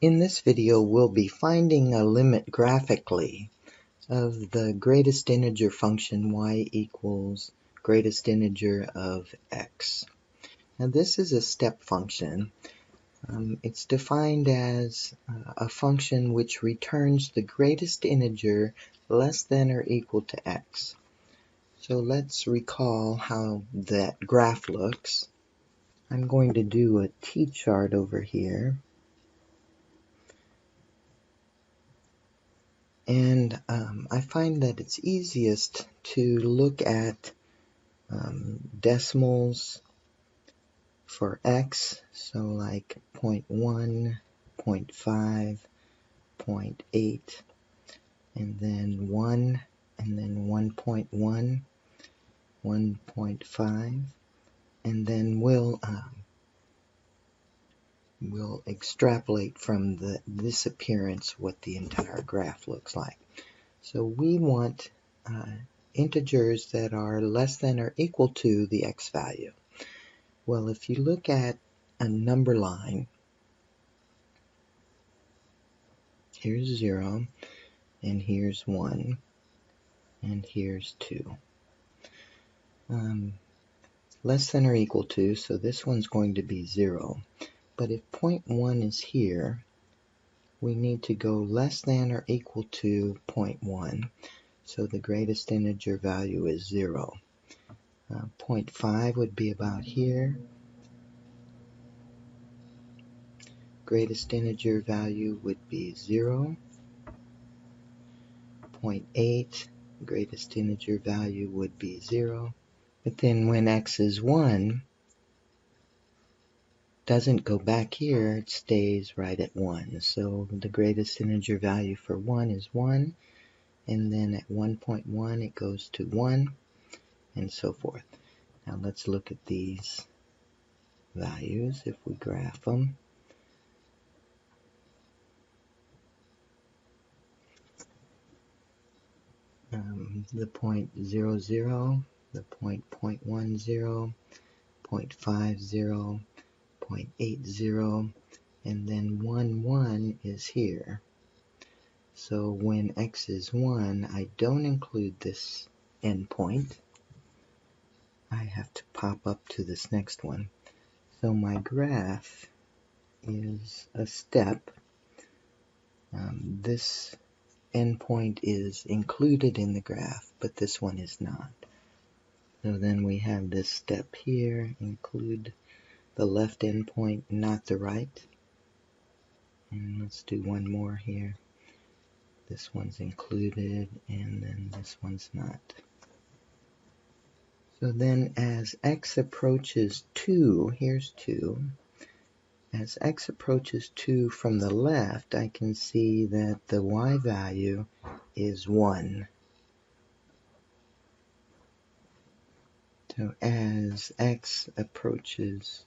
In this video, we'll be finding a limit graphically of the greatest integer function y equals greatest integer of x. Now this is a step function. It's defined as a function which returns the greatest integer less than or equal to x. So let's recall how that graph looks. I'm going to do a t-chart over here. And I find that it's easiest to look at decimals for x, so like 0.1, 0.5, 0.8, and then 1, and then 1.1, 1.5, and then we'll extrapolate from this appearance what the entire graph looks like. So we want integers that are less than or equal to the x value. Well, if you look at a number line, here's 0, and here's 1, and here's 2. Less than or equal to, so this one's going to be 0. But if 0.1 is here, we need to go less than or equal to 0.1. So the greatest integer value is 0. 0.5 would be about here. Greatest integer value would be 0. 0.8, greatest integer value would be 0. But then when x is 1, doesn't go back here, it stays right at 1. So the greatest integer value for 1 is 1, and then at 1.1 it goes to 1, and so forth. Now let's look at these values if we graph them. The 0.00, the 0.10, 0.50, 0.80, and then 1 is here. So when x is 1, I don't include this endpoint. I have to pop up to this next one. So my graph is a step. This endpoint is included in the graph, but this one is not. So then we have this step here, include the left endpoint, not the right. And let's do one more here. This one's included, and then this one's not. So then as x approaches 2, here's 2. As x approaches 2 from the left, I can see that the y value is 1. So as x approaches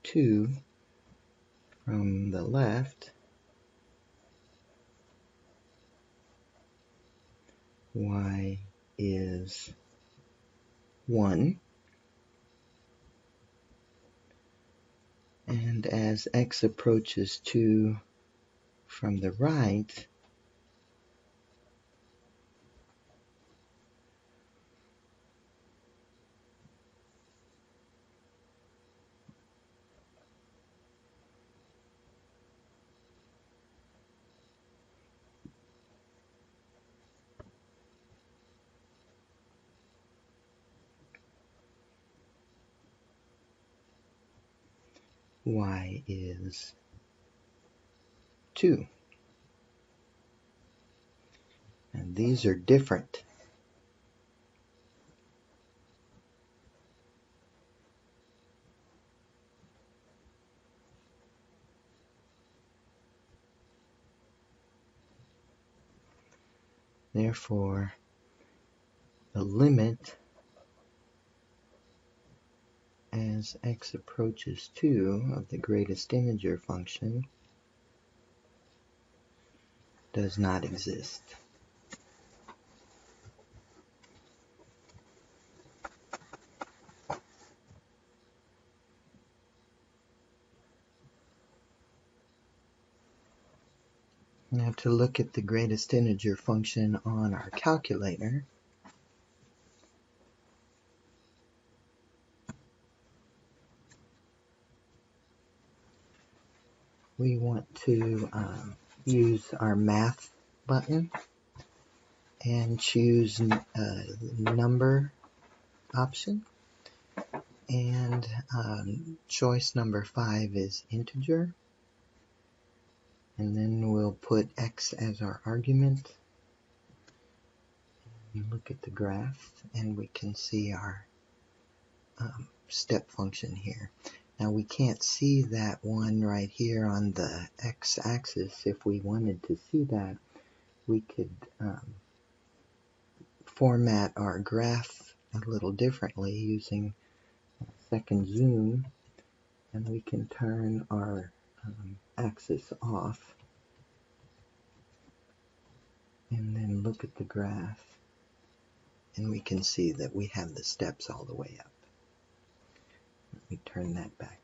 2 from the left, y is 1. And as x approaches 2 from the right, y is 2. And these are different. Therefore, the limit as x approaches 2 of the greatest integer function does not exist. Now to look at the greatest integer function on our calculator, we want to use our math button and choose number option, and choice number 5 is integer, and then we'll put x as our argument. You look at the graph and we can see our step function here. Now we can't see that one right here on the x-axis. If we wanted to see that, we could format our graph a little differently using second zoom, and we can turn our axis off and then look at the graph, and we can see that we have the steps all the way up. Let me turn that back